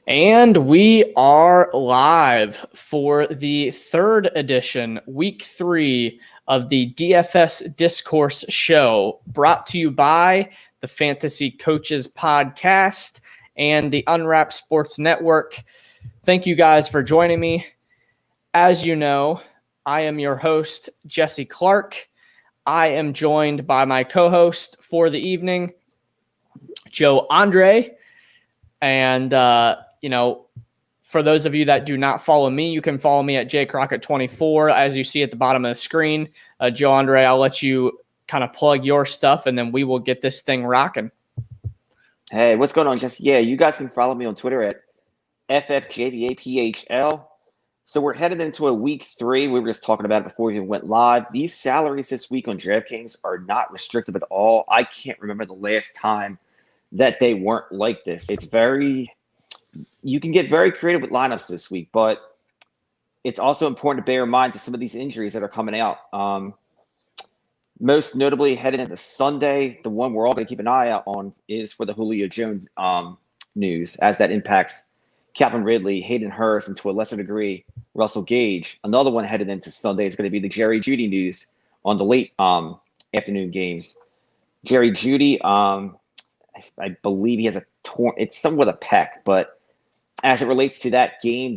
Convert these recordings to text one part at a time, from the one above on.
And we are live for the third edition, week 3 of the DFS Discourse show, brought to you by the Fantasy Coaches Podcast and the Unwrapped Sports Network. Thank you guys for joining me. As you know, I am your host, Jesse Clark. I am joined by my co-host for the evening, Joe Andre. And, for those of you that do not follow me, you can follow me at jcrockett24, as you see at the bottom of the screen. Joe Andre, I'll let you kind of plug your stuff, and then we will get this thing rocking. Hey, what's going on, Jesse? Yeah, you guys can follow me on Twitter at FFJVAPHL. So we're headed into a week 3. We were just talking about it before we even went live. These salaries this week on DraftKings are not restrictive at all. I can't remember the last time that they weren't like this. You can get very creative with lineups this week, but it's also important to bear in mind to some of these injuries that are coming out. Most notably, headed into Sunday, the one we're all going to keep an eye out on is for the Julio Jones news, as that impacts Calvin Ridley, Hayden Hurst, and to a lesser degree, Russell Gage. Another one headed into Sunday is going to be the Jerry Jeudy news on the late afternoon games. Jerry Jeudy, I believe he has it's somewhat a pec, but as it relates to that game,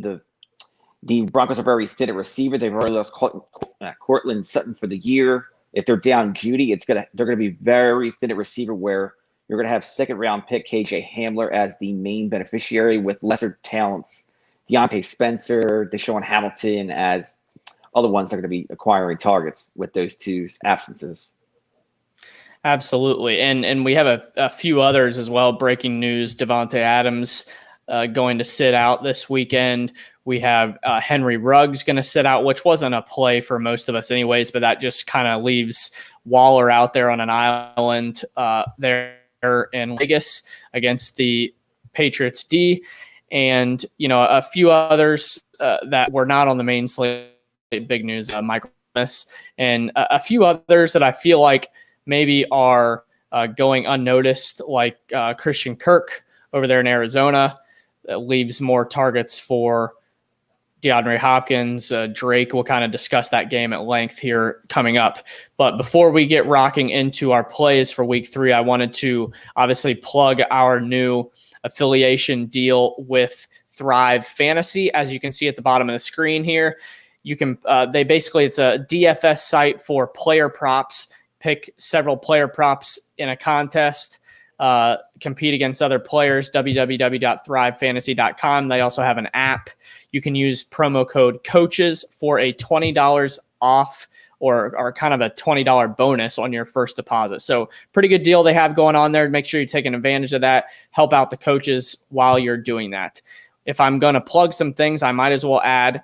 the Broncos are very thin at receiver. They've already lost Cortland Sutton for the year. If they're down Jeudy, they're gonna be very thin at receiver, where you're gonna have second round pick KJ Hamler as the main beneficiary, with lesser talents Deontay Spencer, Deshaun Hamilton as other ones that are gonna be acquiring targets with those two absences. Absolutely. And we have a few others as well. Breaking news, Devontae Adams going to sit out this weekend. We have Henry Ruggs going to sit out, which wasn't a play for most of us anyways, but that just kind of leaves Waller out there on an island there in Vegas against the Patriots D. And, a few others that were not on the main slate. Big news, Michael Thomas, and a few others that I feel like maybe are going unnoticed, like Christian Kirk over there in Arizona. Leaves more targets for DeAndre Hopkins. Drake will kind of discuss that game at length here coming up. But before we get rocking into our plays for week 3, I wanted to obviously plug our new affiliation deal with Thrive Fantasy. As you can see at the bottom of the screen here, you can it's a DFS site for player props. Pick several player props in a contest, compete against other players, www.thrivefantasy.com. They also have an app. You can use promo code COACHES for a $20 off or kind of a $20 bonus on your first deposit. So pretty good deal they have going on there. Make sure you're taking advantage of that. Help out the coaches while you're doing that. If I'm going to plug some things, I might as well add,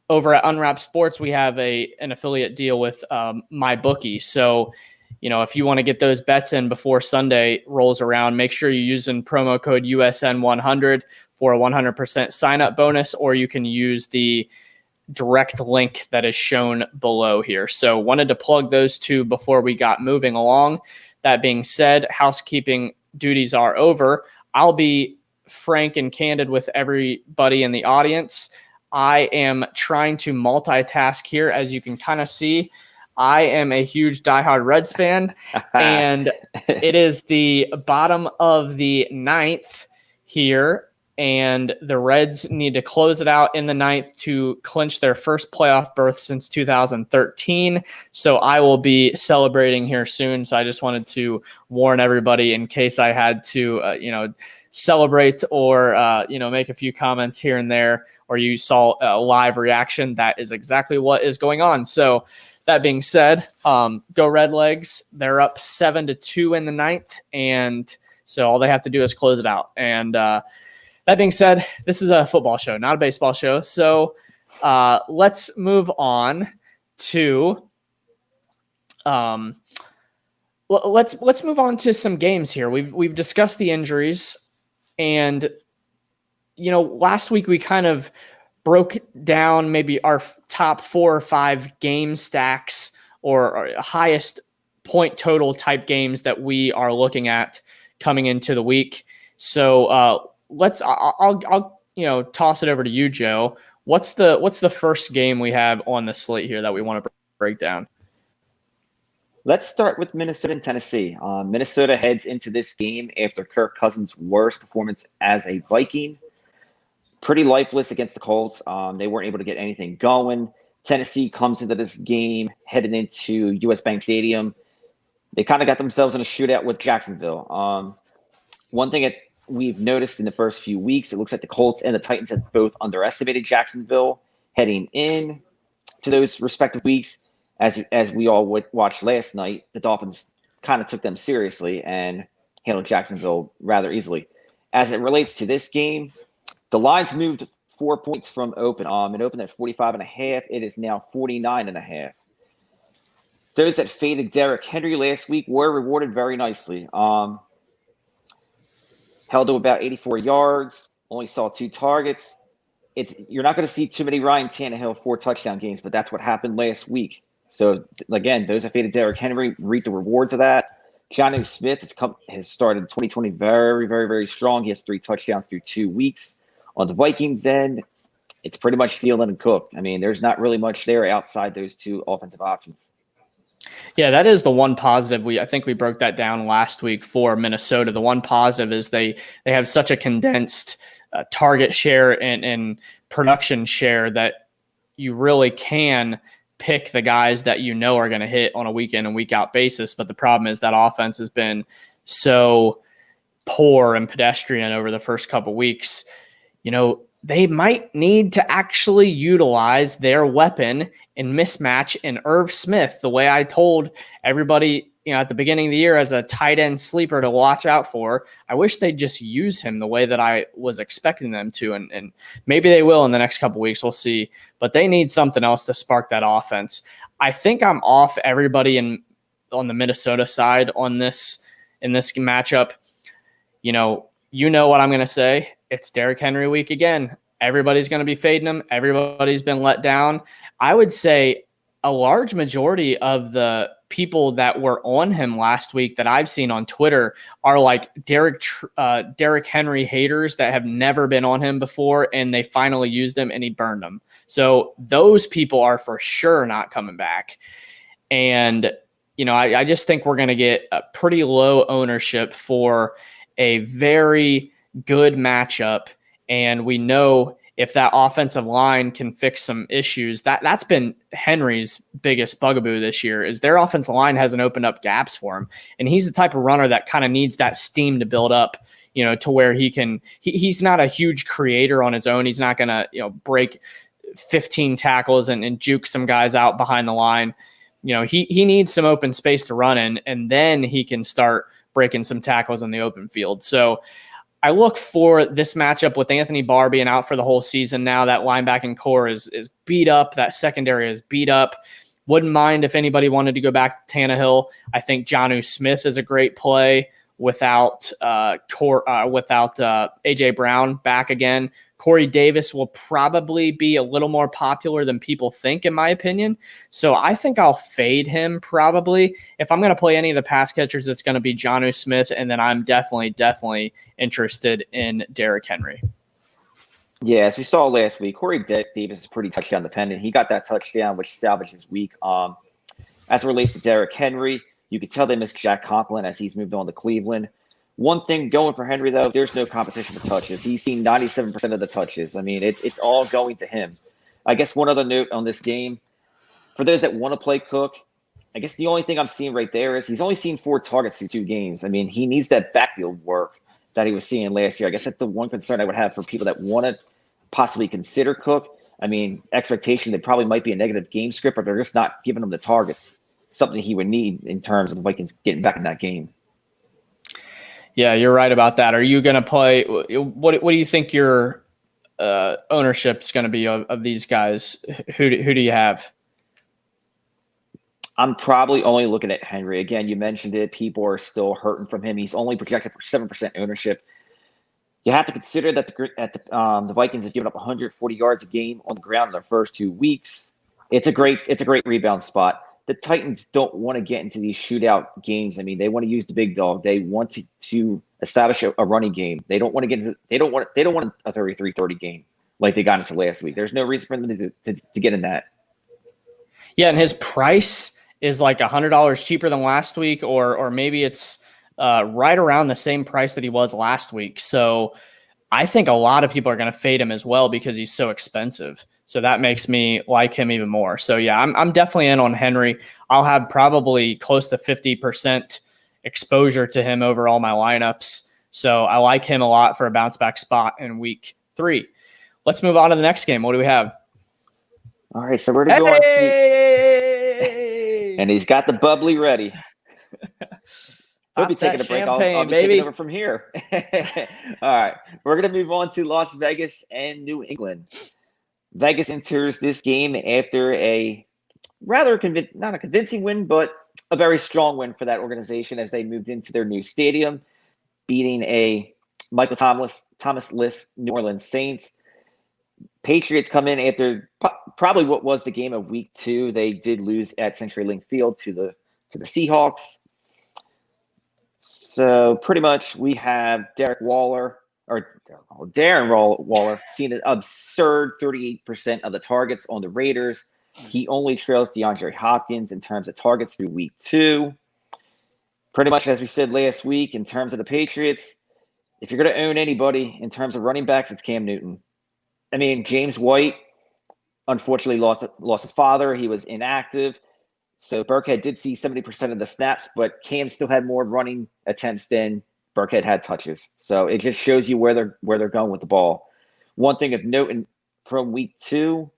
over at Unwrapped Sports, we have an affiliate deal with MyBookie. So, if you want to get those bets in before Sunday rolls around, make sure you're using promo code USN100 for a 100% sign-up bonus, or you can use the direct link that is shown below here. So wanted to plug those two before we got moving along. That being said, housekeeping duties are over. I'll be frank and candid with everybody in the audience. I am trying to multitask here. As you can kind of see, I am a huge diehard Reds fan, and it is the bottom of the 9th here, and the Reds need to close it out in the 9th to clinch their first playoff berth since 2013. So I will be celebrating here soon. So I just wanted to warn everybody in case I had to, celebrate or, make a few comments here and there, or you saw a live reaction. That is exactly what is going on. So that being said, go Redlegs. They're up 7-2 in the 9th. And so all they have to do is close it out. And, that being said, this is a football show, not a baseball show. So let's move on to let's move on to some games here. We've discussed the injuries, and last week we kind of broke down maybe our top 4 or 5 game stacks or highest point total type games that we are looking at coming into the week. So I'll toss it over to you, Joe. What's the first game we have on the slate here that we want to break down? Let's start with Minnesota and Tennessee. Minnesota heads into this game after Kirk Cousins' worst performance as a Viking. Pretty lifeless against the Colts. They weren't able to get anything going. Tennessee comes into this game headed into US Bank Stadium. They kind of got themselves in a shootout with Jacksonville. One thing that we've noticed in the first few weeks, it looks like the Colts and the Titans have both underestimated Jacksonville heading in to those respective weeks. As we all watched last night, the Dolphins kind of took them seriously and handled Jacksonville rather easily. As it relates to this game, the line's moved 4 points from open. It opened at 45.5. It is now 49.5. Those that faded Derrick Henry last week were rewarded very nicely. Held to about 84 yards, only saw 2 targets. You're not going to see too many Ryan Tannehill 4 touchdown games, but that's what happened last week. So, again, those that faded Derrick Henry reap the rewards of that. Jonnu Smith has started 2020 very, very, very strong. He has 3 touchdowns through 2 weeks. On the Vikings end, it's pretty much Thielen and Cook. I mean, there's not really much there outside those 2 offensive options. Yeah, that is the one positive. I think we broke that down last week for Minnesota. The one positive is they have such a condensed target share and production share that you really can pick the guys that you know are going to hit on a week in and week out basis. But the problem is that offense has been so poor and pedestrian over the first couple weeks. They might need to actually utilize their weapon and mismatch in Irv Smith, the way I told everybody, at the beginning of the year as a tight end sleeper to watch out for. I wish they'd just use him the way that I was expecting them to, and maybe they will in the next couple weeks. We'll see. But they need something else to spark that offense. I think I'm off everybody on the Minnesota side in this matchup. You know what I'm going to say. It's Derrick Henry week again. Everybody's going to be fading him. Everybody's been let down. I would say a large majority of the people that were on him last week that I've seen on Twitter are like Derrick Henry haters that have never been on him before, and they finally used him and he burned them. So those people are for sure not coming back. And, I just think we're going to get a pretty low ownership for a very good matchup. And we know if that offensive line can fix some issues, that's been Henry's biggest bugaboo this year, is their offensive line hasn't opened up gaps for him. And he's the type of runner that kind of needs that steam to build up, to where he's not a huge creator on his own. He's not going to, break 15 tackles and juke some guys out behind the line. He needs some open space to run in, and then he can start breaking some tackles in the open field. So I look for this matchup with Anthony Barr being out for the whole season now. That linebacking core is beat up. That secondary is beat up. Wouldn't mind if anybody wanted to go back to Tannehill. I think Jonnu Smith is a great play without A.J. Brown back again. Corey Davis will probably be a little more popular than people think, in my opinion. So I think I'll fade him probably. If I'm going to play any of the pass catchers, it's going to be Jonnu Smith, and then I'm definitely interested in Derrick Henry. Yeah, as we saw last week, Corey Davis is pretty touchdown dependent. He got that touchdown, which salvaged his week. As it relates to Derrick Henry, you could tell they missed Jack Conklin as he's moved on to Cleveland. One thing going for Henry, though, there's no competition for touches. He's seen 97% of the touches. I mean, it's all going to him. I guess one other note on this game, for those that want to play Cook, I guess the only thing I'm seeing right there is he's only seen 4 targets through 2 games. I mean, he needs that backfield work that he was seeing last year. I guess that's the one concern I would have for people that want to possibly consider Cook. I mean, expectation that probably might be a negative game script, but they're just not giving him the targets, something he would need in terms of the Vikings getting back in that game. Yeah, you're right about that. Are you going to play? What do you think your ownership's going to be of these guys? Who do you have? I'm probably only looking at Henry. Again, you mentioned it. People are still hurting from him. He's only projected for 7% ownership. You have to consider that the Vikings have given up 140 yards a game on the ground in their first 2 weeks. It's a great rebound spot. the Titans don't want to get into these shootout games. I mean, they want to use the big dog. They want to establish a running game. They don't want to get into, they don't want a 33-30 game like they got into last week. There's no reason for them to get in that. Yeah, and his price is like $100 cheaper than last week, or maybe it's right around the same price that he was last week. So I think a lot of people are going to fade him as well because he's so expensive. So that makes me like him even more. So yeah, I'm definitely in on Henry. I'll have probably close to 50% exposure to him over all my lineups. So I like him a lot for a bounce back spot in week 3. Let's move on to the next game. What do we have? All right, so we're going to go on to, and he's got the bubbly ready. He'll be taking a break. I'll be taking over from here. All right. We're going to move on to Las Vegas and New England. Vegas enters this game after a rather not a convincing win, but a very strong win for that organization as they moved into their new stadium, beating a Michael Thomas-less New Orleans Saints. Patriots come in after probably what was the game of week 2. They did lose at CenturyLink Field to the Seahawks. So pretty much we have Darren Waller seeing an absurd 38% of the targets on the Raiders. He only trails DeAndre Hopkins in terms of targets through week 2. Pretty much as we said last week, in terms of the Patriots, if you're going to own anybody in terms of running backs, it's Cam Newton. I mean, James White unfortunately lost his father. He was inactive. So Burkhead did see 70% of the snaps, but Cam still had more running attempts than Burkhead had touches. So it just shows you where they're going with the ball. One thing of note from week 2,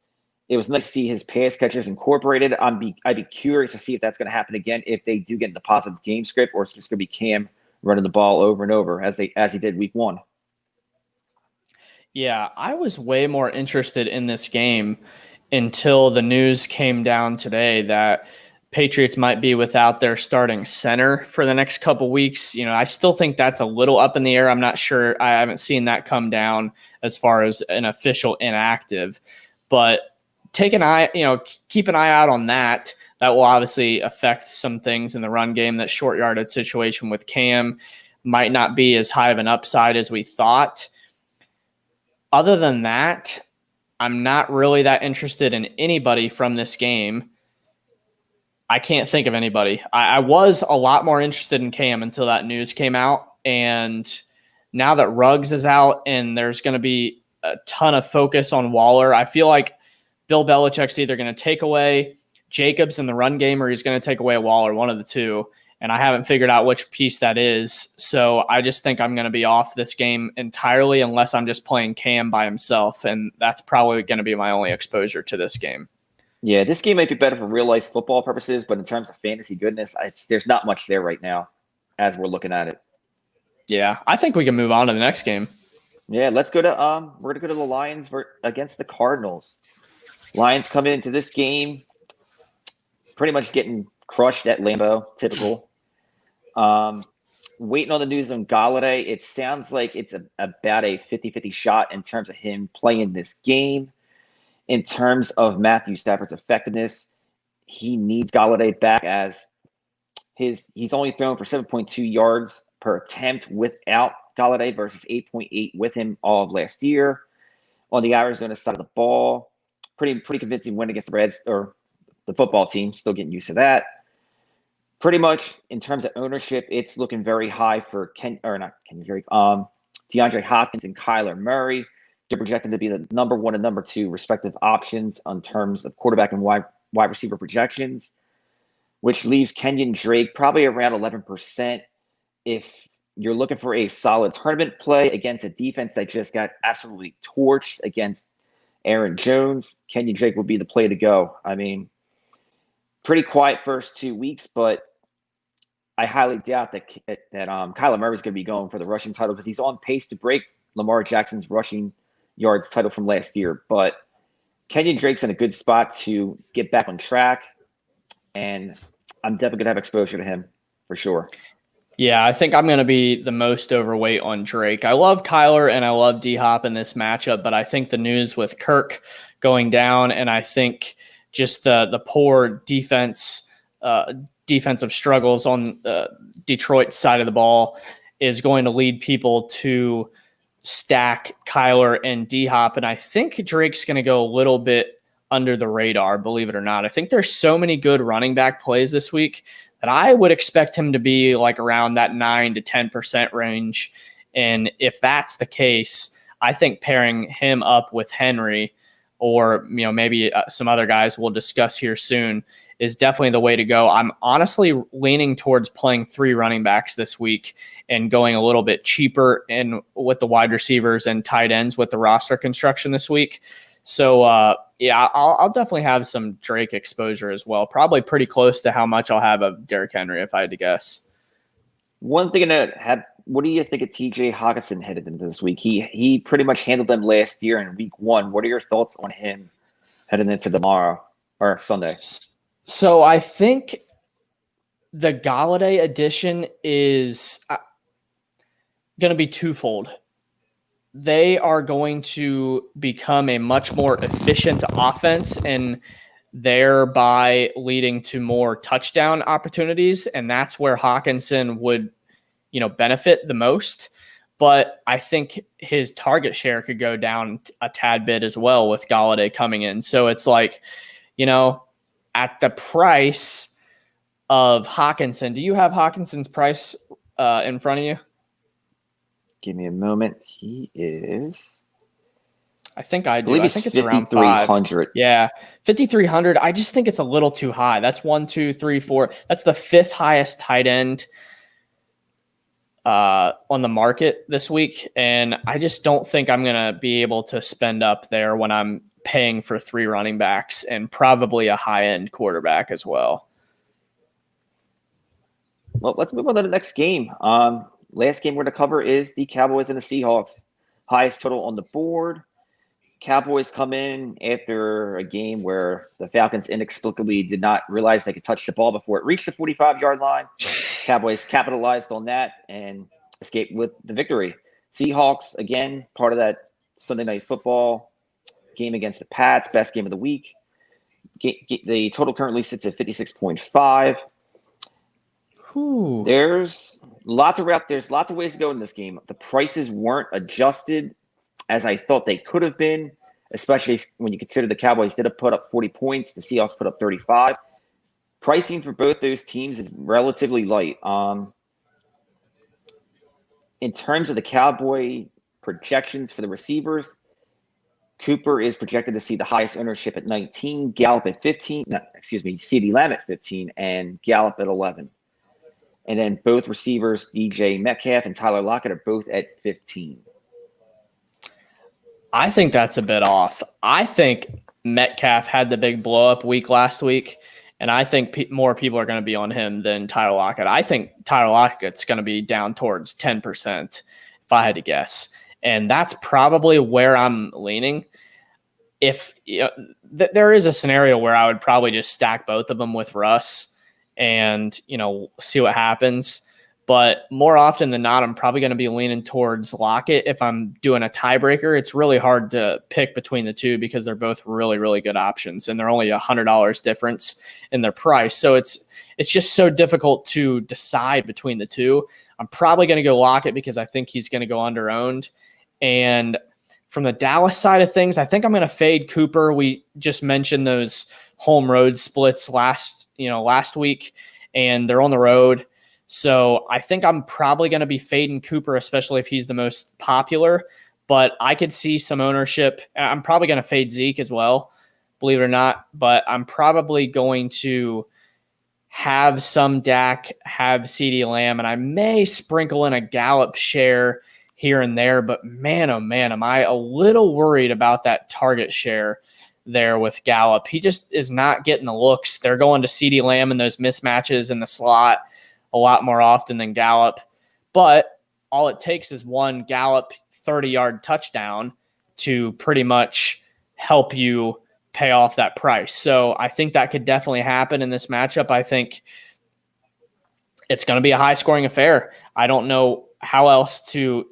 it was nice to see his pass catchers incorporated. I'd be curious to see if that's going to happen again if they do get in the positive game script, or it's just going to be Cam running the ball over and over as he did week 1. Yeah, I was way more interested in this game until the news came down today that Patriots might be without their starting center for the next couple weeks. You know, I still think that's a little up in the air. I'm not sure. I haven't seen that come down as far as an official inactive, but keep an eye out on that. That will obviously affect some things in the run game. That short yardage situation with Cam might not be as high of an upside as we thought. Other than that, I'm not really that interested in anybody from this game. I can't think of anybody. I was a lot more interested in Cam until that news came out. And now that Ruggs is out and there's going to be a ton of focus on Waller, I feel like Bill Belichick's either going to take away Jacobs in the run game or he's going to take away Waller, one of the two. And I haven't figured out which piece that is. So I just think I'm going to be off this game entirely unless I'm just playing Cam by himself. And that's probably going to be my only exposure to this game. Yeah, this game might be better for real-life football purposes, but in terms of fantasy goodness, there's not much there right now as we're looking at it. Yeah, I think we can move on to the next game. Yeah, let's go to we're going to go to the Lions against the Cardinals. Lions come into this game pretty much getting crushed at Lambeau, typical. Waiting on the news on Golladay. It sounds like it's about a 50-50 shot in terms of him playing this game. In terms of Matthew Stafford's effectiveness, he needs Golladay back as he's only thrown for 7.2 yards per attempt without Golladay versus 8.8 with him all of last year. On the Arizona side of the ball, pretty convincing win against the Reds or the football team. Still getting used to that. Pretty much in terms of ownership, it's looking very high for DeAndre Hopkins and Kyler Murray. They're projected to be the number 1 and number 2 respective options in terms of quarterback and wide receiver projections, which leaves Kenyon Drake probably around 11%. If you're looking for a solid tournament play against a defense that just got absolutely torched against Aaron Jones, Kenyon Drake would be the play to go. I mean, pretty quiet first 2 weeks, but I highly doubt that Kyler Murray is going to be going for the rushing title because he's on pace to break Lamar Jackson's rushing yards title from last year. But Kenyon Drake's in a good spot to get back on track, and I'm definitely going to have exposure to him for sure. Yeah, I think I'm going to be the most overweight on Drake. I love Kyler and I love D-Hop in this matchup, but I think the news with Kirk going down and I think just the poor defense defensive struggles on Detroit's side of the ball is going to lead people to stack Kyler and D-Hop. And I think Drake's going to go a little bit under the radar, believe it or not. I think there's so many good running back plays this week that I would expect him to be like around that 9 to 10% range. And if that's the case, I think pairing him up with Henry or, maybe some other guys we'll discuss here soon is definitely the way to go. I'm honestly leaning towards playing 3 running backs this week and going a little bit cheaper in with the wide receivers and tight ends with the roster construction this week. So, I'll definitely have some Drake exposure as well. Probably pretty close to how much I'll have of Derrick Henry if I had to guess. One thing what do you think of TJ Hawkinson headed into this week? He pretty much handled them last year in week 1. What are your thoughts on him heading into tomorrow or Sunday? So I think the Galladay addition is going to be twofold. They are going to become a much more efficient offense and thereby leading to more touchdown opportunities. And that's where Hawkinson would, benefit the most. But I think his target share could go down a tad bit as well with Galladay coming in. So it's like, at the price of Hawkinson, do you have Hawkinson's price in front of you? Give me a moment. He is. I think I do. I think it's around 5,300. Yeah, 5,300. I just think it's a little too high. That's 1, 2, 3, 4. That's the 5th highest tight end on the market this week, and I just don't think I'm gonna be able to spend up there when I'm paying for 3 running backs and probably a high end quarterback as well. Well, let's move on to the next game. Last game we're going to cover is the Cowboys and the Seahawks. Highest total on the board. Cowboys come in after a game where the Falcons inexplicably did not realize they could touch the ball before it reached the 45-yard line. Cowboys capitalized on that and escaped with the victory. Seahawks, again, part of that Sunday Night Football game against the Pats, best game of the week. The total currently sits at 56.5. There's lots of ways to go in this game. The prices weren't adjusted as I thought they could have been, especially when you consider the Cowboys did have put up 40 points. The Seahawks put up 35. Pricing for both those teams is relatively light. In terms of the Cowboy projections for the receivers, Cooper is projected to see the highest ownership at 19, Gallup at 15, CeeDee Lamb at 15, and Gallup at 11. And then both receivers, DJ Metcalf and Tyler Lockett, are both at 15. I think that's a bit off. I think Metcalf had the big blow-up week last week, and I think more people are going to be on him than Tyler Lockett. I think Tyler Lockett's going to be down towards 10% if I had to guess. And that's probably where I'm leaning. If there is a scenario where I would probably just stack both of them with Russ and, see what happens. But more often than not, I'm probably going to be leaning towards Lockett. If I'm doing a tiebreaker, it's really hard to pick between the two because they're both really, really good options, and they're only $100 difference in their price. So it's just so difficult to decide between the two. I'm probably going to go Lockett because I think he's going to go under-owned. And from the Dallas side of things, I think I'm going to fade Cooper. We just mentioned those home road splits last week, and they're on the road. So I think I'm probably going to be fading Cooper, especially if he's the most popular. But I could see some ownership. I'm probably going to fade Zeke as well, believe it or not. But I'm probably going to have some Dak, have CeeDee Lamb, and I may sprinkle in a Gallup share here and there. But man, oh man, am I a little worried about that target share there with Gallup. He just is not getting the looks. They're going to CeeDee Lamb in those mismatches in the slot a lot more often than Gallup. But all it takes is one Gallup 30-yard touchdown to pretty much help you pay off that price. So I think that could definitely happen in this matchup. I think it's going to be a high-scoring affair. I don't know how else to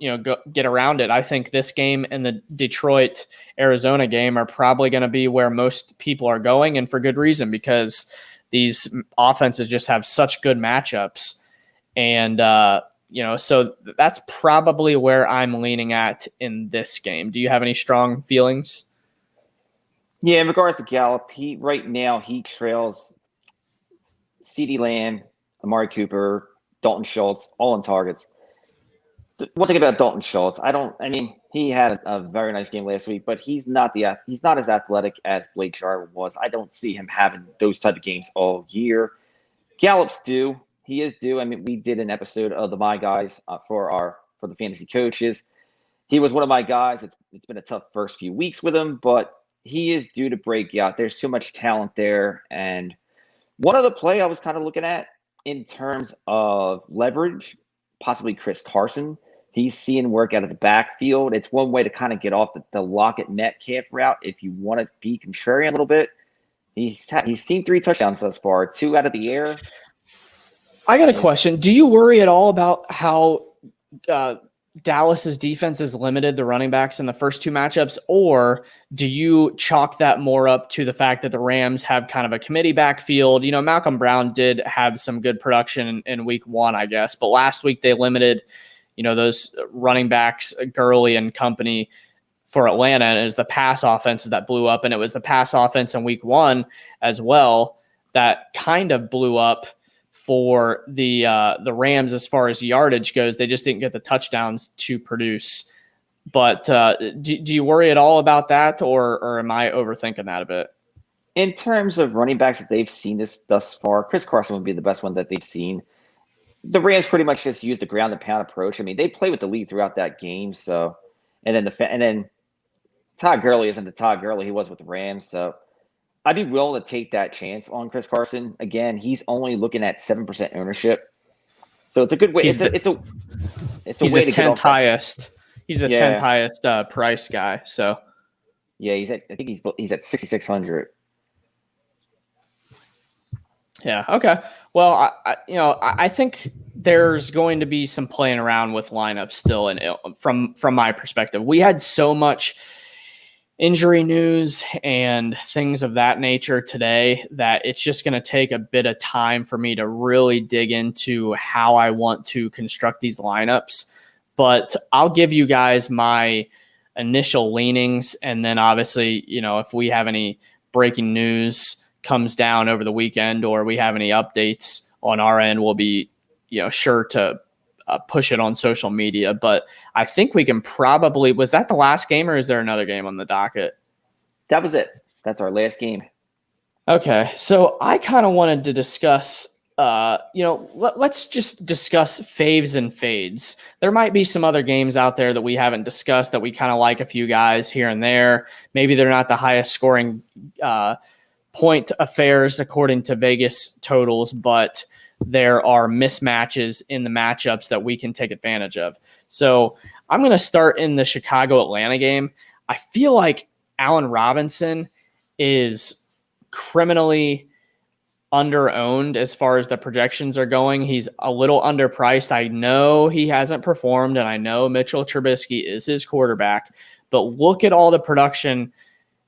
get around it. I think this game and the Detroit-Arizona game are probably going to be where most people are going, and for good reason, because these offenses just have such good matchups. And, so that's probably where I'm leaning at in this game. Do you have any strong feelings? Yeah, in regards to Gallup, right now he trails CeeDee Lamb, Amari Cooper, Dalton Schultz, all in targets. One thing about Dalton Schultz, he had a very nice game last week, but he's not as athletic as Blake Jarwin was. I don't see him having those type of games all year. Gallup's due. He is due. We did an episode of the My Guys for the fantasy coaches. He was one of my guys. It's been a tough first few weeks with him, but he is due to break out. There's too much talent there. And one other play I was kind of looking at in terms of leverage, possibly Chris Carson. He's seeing work out of the backfield. It's one way to kind of get off the Lockett Metcalf route if you want to be contrarian a little bit. He's seen 3 touchdowns thus far, 2 out of the air. I got a question. Do you worry at all about how Dallas's defense has limited the running backs in the first 2 matchups, or do you chalk that more up to the fact that the Rams have kind of a committee backfield? Malcolm Brown did have some good production in week 1, I guess, but last week they limited, those running backs, Gurley and company for Atlanta, and it was the pass offenses that blew up, and it was the pass offense in week 1 as well that kind of blew up for the Rams as far as yardage goes. They just didn't get the touchdowns to produce. But do you worry at all about that, or am I overthinking that a bit? In terms of running backs that they've seen thus far, Chris Carson would be the best one that they've seen. The Rams pretty much just use the ground and pound approach. They play with the lead throughout that game. So, and then Todd Gurley isn't the Todd Gurley he was with the Rams. So I'd be willing to take that chance on Chris Carson. Again, he's only looking at 7% ownership. So it's a good way. It's a way to get off highest. He's the 10th highest price guy. So yeah, he's at 6,600. Yeah. Okay. Well, I think there's going to be some playing around with lineups still, and from my perspective, we had so much injury news and things of that nature today that it's just going to take a bit of time for me to really dig into how I want to construct these lineups. But I'll give you guys my initial leanings, and then obviously, if we have any breaking news comes down over the weekend or we have any updates on our end, we'll be sure to push it on social media. But I think we can probably, was that the last game or is there another game on the docket? That was it. That's our last game. Okay. So I kind of wanted to discuss, let's just discuss faves and fades. There might be some other games out there that we haven't discussed that we kind of like a few guys here and there. Maybe they're not the highest scoring point affairs according to Vegas totals, but there are mismatches in the matchups that we can take advantage of. So I'm going to start in the Chicago-Atlanta game. I feel like Allen Robinson is criminally under-owned as far as the projections are going. He's a little underpriced. I know he hasn't performed, and I know Mitchell Trubisky is his quarterback, but look at all the production,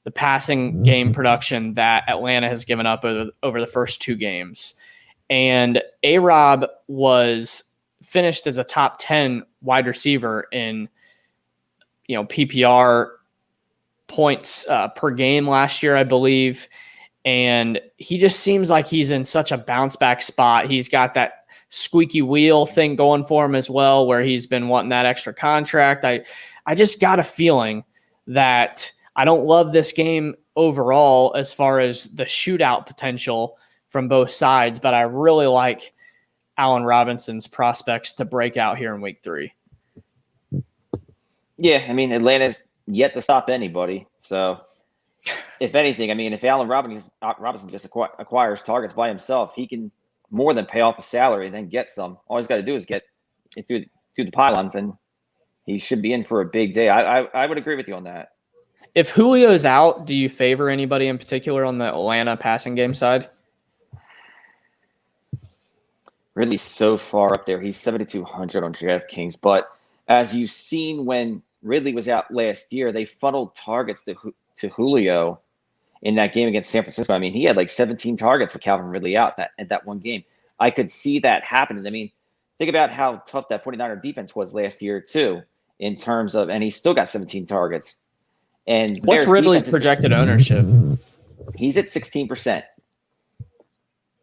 the passing game production that Atlanta has given up over the first 2 games. And A-Rob was finished as a top 10 wide receiver in, PPR points per game last year, I believe. And he just seems like he's in such a bounce back spot. He's got that squeaky wheel thing going for him as well, where he's been wanting that extra contract. I just got a feeling that I don't love this game overall as far as the shootout potential from both sides, but I really like Allen Robinson's prospects to break out here in week 3. Yeah, Atlanta's yet to stop anybody. So if anything, if Allen Robinson just acquires targets by himself, he can more than pay off his salary and then get some. All he's got to do is get it through the pylons, and he should be in for a big day. I would agree with you on that. If Julio's out, do you favor anybody in particular on the Atlanta passing game side? Really so far up there. He's 7,200 on DraftKings. But as you've seen when Ridley was out last year, they funneled targets to Julio. in that game against San Francisco. I mean, he had like 17 targets with Calvin Ridley out at that one game. I could see that happening. I mean, think about how tough that 49er defense was last year too, in terms of, and he still got 17 targets. And what's Ridley's projected ownership? He's at 16%.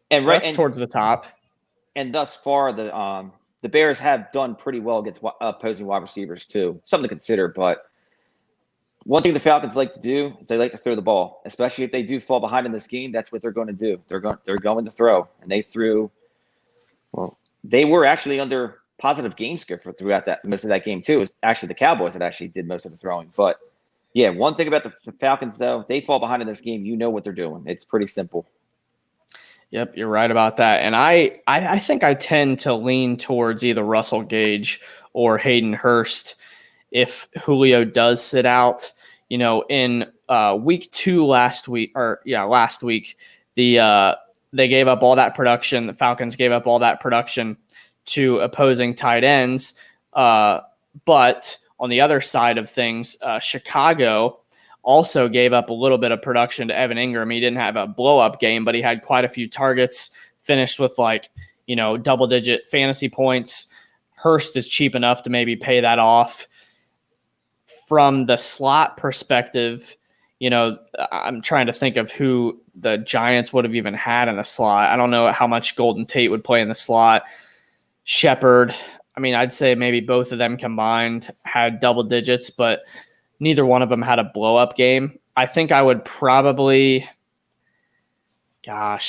And so that's towards the top. And thus far, the Bears have done pretty well against opposing wide receivers too. Something to consider. But one thing the Falcons like to do is they like to throw the ball, especially if they do fall behind in this game. That's what they're going to do. They're going to throw, and they threw. Well, they were actually under positive game script throughout most of that game too. It was actually the Cowboys that actually did most of the throwing. But yeah, one thing about the Falcons though, if they fall behind in this game, you know what they're doing. It's pretty simple. Yep, you're right about that. And I think I tend to lean towards either Russell Gage or Hayden Hurst if Julio does sit out. You know, in week 2 last week, they gave up all that production. The Falcons gave up all that production to opposing tight ends. But on the other side of things, Chicago also gave up a little bit of production to Evan Ingram. He didn't have a blow-up game, but he had quite a few targets, finished with double-digit fantasy points. Hurst is cheap enough to maybe pay that off. From the slot perspective, I'm trying to think of who the Giants would have even had in the slot. I don't know how much Golden Tate would play in the slot. Shepard, I mean, I'd say maybe both of them combined had double digits, but neither one of them had a blow-up game. I think I would probably, I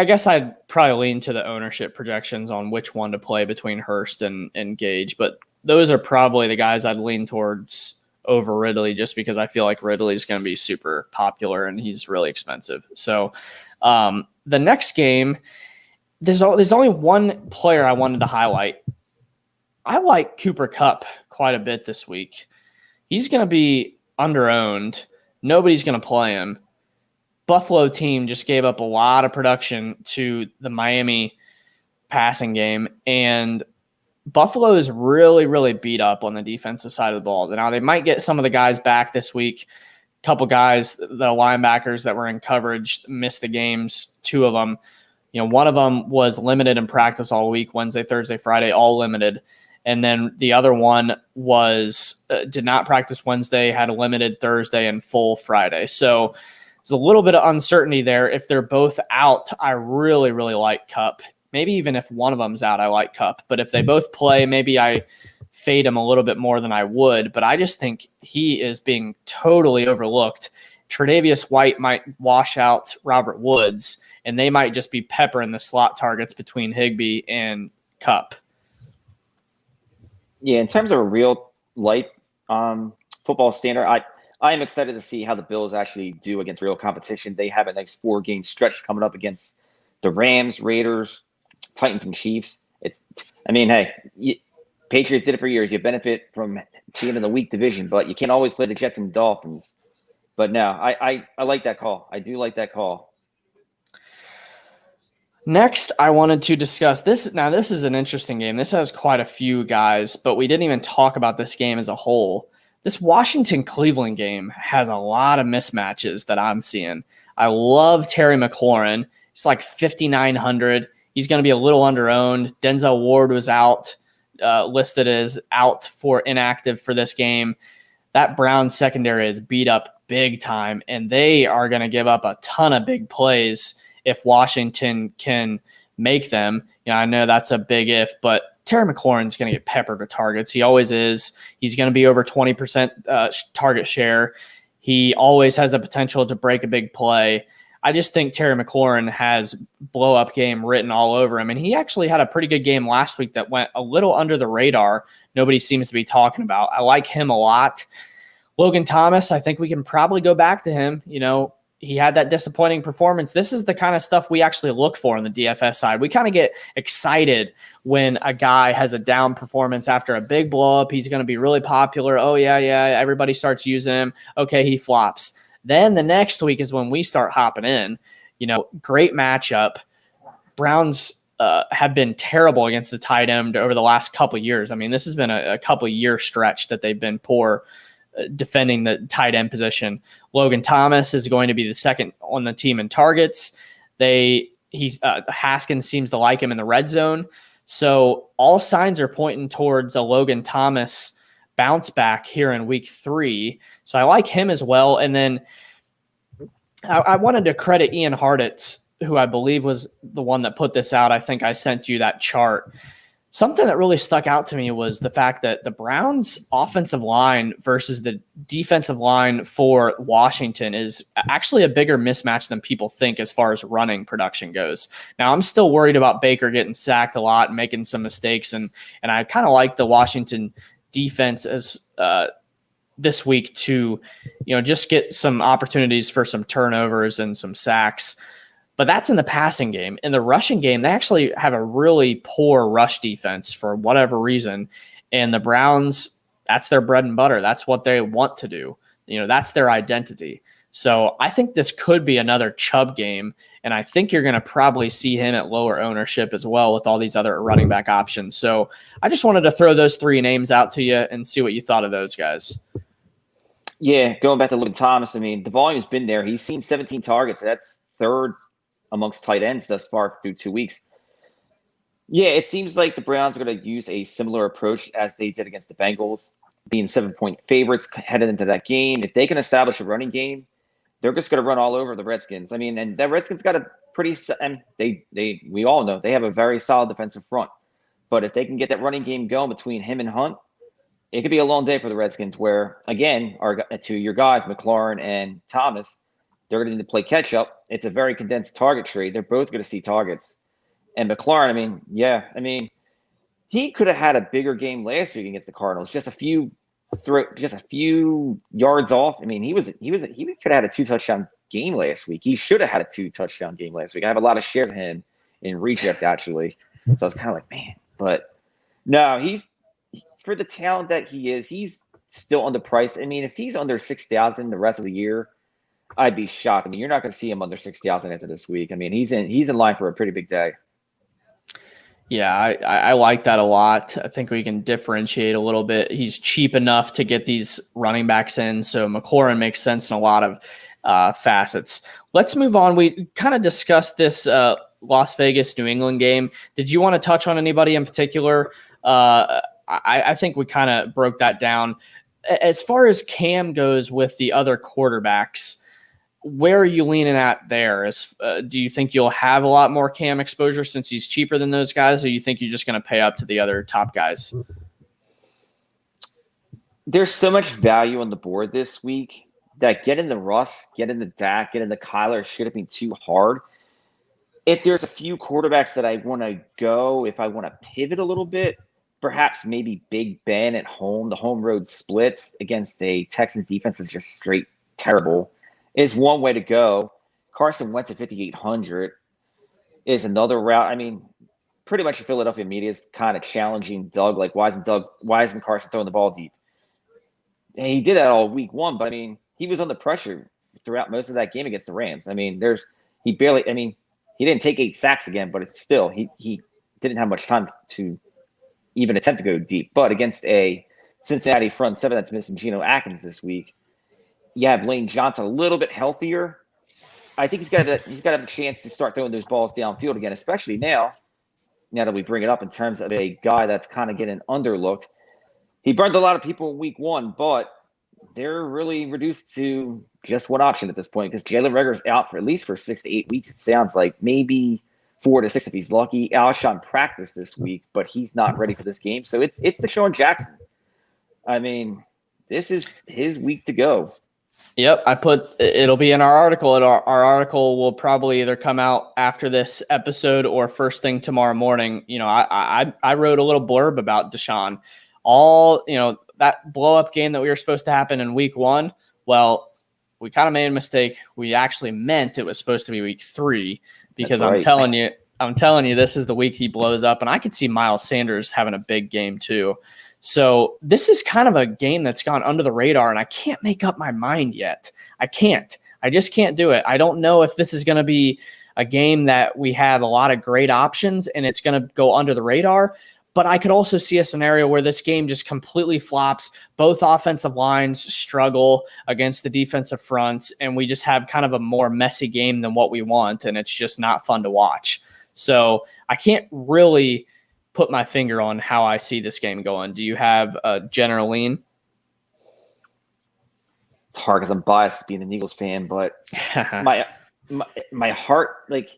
guess I'd probably lean to the ownership projections on which one to play between Hurst and Gage, but those are probably the guys I'd lean towards over Ridley, just because I feel like Ridley's going to be super popular and he's really expensive. So the next game, there's only one player I wanted to highlight. I like Cooper Kupp quite a bit this week. He's going to be under-owned. Nobody's going to play him. Buffalo team just gave up a lot of production to the Miami passing game, and Buffalo is really, really beat up on the defensive side of the ball. Now, they might get some of the guys back this week. A couple guys, the linebackers that were in coverage, missed the games, 2 of them. One of them was limited in practice all week, Wednesday, Thursday, Friday, all limited. And then the other one was did not practice Wednesday, had a limited Thursday and full Friday. So there's a little bit of uncertainty there. If they're both out, I really, really like Kupp. Maybe even if one of them's out, I like Kupp. But if they both play, maybe I fade him a little bit more than I would. But I just think he is being totally overlooked. Tre'Davious White might wash out Robert Woods, and they might just be peppering the slot targets between Higbee and Kupp. Yeah, in terms of a real light football standard, I am excited to see how the Bills actually do against real competition. They have a nice 4-game stretch coming up against the Rams, Raiders, Titans, and Chiefs. Patriots did it for years. You benefit from being in the weak division, but you can't always play the Jets and Dolphins. But no, I like that call. I do like that call. Next, I wanted to discuss this. Now, this is an interesting game. This has quite a few guys, but we didn't even talk about this game as a whole. This Washington-Cleveland game has a lot of mismatches that I'm seeing. I love Terry McLaurin. It's like 5,900. He's going to be a little under-owned. Denzel Ward was out, listed as out for inactive for this game. That Browns secondary is beat up big time, and they are going to give up a ton of big plays if Washington can make them. I know that's a big if, but Terry McLaurin's going to get peppered with targets. He always is. He's going to be over 20% target share. He always has the potential to break a big play. I just think Terry McLaurin has blow-up game written all over him, and he actually had a pretty good game last week that went a little under the radar. Nobody seems to be talking about. I like him a lot. Logan Thomas, I think we can probably go back to him. He had that disappointing performance. This is the kind of stuff we actually look for on the DFS side. We kind of get excited when a guy has a down performance after a big blow up. He's going to be really popular. Oh, yeah. Everybody starts using him. Okay, he flops. Then the next week is when we start hopping in. Great matchup. Browns have been terrible against the tight end over the last couple of years. I mean, this has been a couple of year stretch that they've been poor. defending the tight end position. Logan Thomas is going to be the second on the team in targets. Haskins seems to like him in the red zone. So all signs are pointing towards a Logan Thomas bounce back here in week 3. So I like him as well. And then I wanted to credit Ian Harditz, who I believe was the one that put this out. I think I sent you that chart. Something that really stuck out to me was the fact that the Browns' offensive line versus the defensive line for Washington is actually a bigger mismatch than people think as far as running production goes. Now, I'm still worried about Baker getting sacked a lot and making some mistakes, and I kind of like the Washington defense as this week to just get some opportunities for some turnovers and some sacks. But that's in the passing game. In the rushing game, they actually have a really poor rush defense for whatever reason. And the Browns, that's their bread and butter. That's what they want to do. That's their identity. So I think this could be another Chubb game. And I think you're going to probably see him at lower ownership as well with all these other running back options. So I just wanted to throw those 3 names out to you and see what you thought of those guys. Yeah, going back to Logan Thomas, I mean, the volume's been there. He's seen 17 targets. That's third amongst tight ends thus far through 2 weeks. Yeah, it seems like the Browns are going to use a similar approach as they did against the Bengals, being 7-point favorites headed into that game. If they can establish a running game, they're just going to run all over the Redskins. I mean, and the Redskins got a pretty, and we all know they have a very solid defensive front. But if they can get that running game going between him and Hunt, it could be a long day for the Redskins where, again, to your guys, McLaurin and Thomas, they're going to need to play catch up. It's a very condensed target tree. They're both going to see targets. And McLaurin, he could have had a bigger game last week against the Cardinals. Just a few yards off. I mean, he could have had a 2-touchdown game last week. He should have had a 2-touchdown game last week. I have a lot of shares of him in reject actually. So I was kind of like, man, but no, he's for the talent that he is, he's still underpriced. I mean, if he's under 6,000 the rest of the year, I'd be shocked. I mean, you're not going to see him under 6,000 after this week. I mean, he's in line for a pretty big day. Yeah, I like that a lot. I think we can differentiate a little bit. He's cheap enough to get these running backs in, so McLaurin makes sense in a lot of facets. Let's move on. We kind of discussed this Las Vegas New England game. Did you want to touch on anybody in particular? I think we kind of broke that down. As far as Cam goes with the other quarterbacks, where are you leaning at there? Do you think you'll have a lot more Cam exposure since he's cheaper than those guys, or you think you're just going to pay up to the other top guys? There's so much value on the board this week that getting the Russ, getting the Dak, getting the Kyler shouldn't be too hard. If there's a few quarterbacks that I want to go, if I want to pivot a little bit, perhaps maybe Big Ben at home. The home road splits against a Texans defense is just straight terrible. Is one way to go. Carson Wentz at 5,800 is another route. I mean, pretty much the Philadelphia media is kind of challenging Doug. Like, why isn't Carson throwing the ball deep? And he did that all week 1, but I mean, he was under pressure throughout most of that game against the Rams. I mean, he didn't take 8 sacks again, but it's still, he didn't have much time to even attempt to go deep. But against a Cincinnati front 7 that's missing Geno Atkins this week, you have Lane Johnson a little bit healthier. I think he's got to have a chance to start throwing those balls downfield again, especially now that we bring it up in terms of a guy that's kind of getting underlooked. He burned a lot of people in week 1, but they're really reduced to just one option at this point because Jalen Reagor's out for at least for 6 to 8 weeks. It sounds like maybe 4 to 6 if he's lucky. Alshon practiced this week, but he's not ready for this game. So it's Deshaun Jackson. I mean, this is his week to go. Yep, it'll be in our article. Our article will probably either come out after this episode or first thing tomorrow morning. I wrote a little blurb about Deshaun. That blow up game that we were supposed to happen in week 1. Well, we kind of made a mistake. We actually meant it was supposed to be week 3 because I'm telling you, this is the week he blows up, and I could see Miles Sanders having a big game too. So this is kind of a game that's gone under the radar, and I can't make up my mind yet. I just can't do it. I don't know if this is going to be a game that we have a lot of great options and it's going to go under the radar, But I could also see a scenario where this game just completely flops. Both offensive lines struggle against the defensive fronts, and we just have kind of a more messy game than what we want, and it's just not fun to watch. So I can't really put my finger on how I see this game going. Do you have a general lean? It's hard because I'm biased being an Eagles fan, but my heart, like,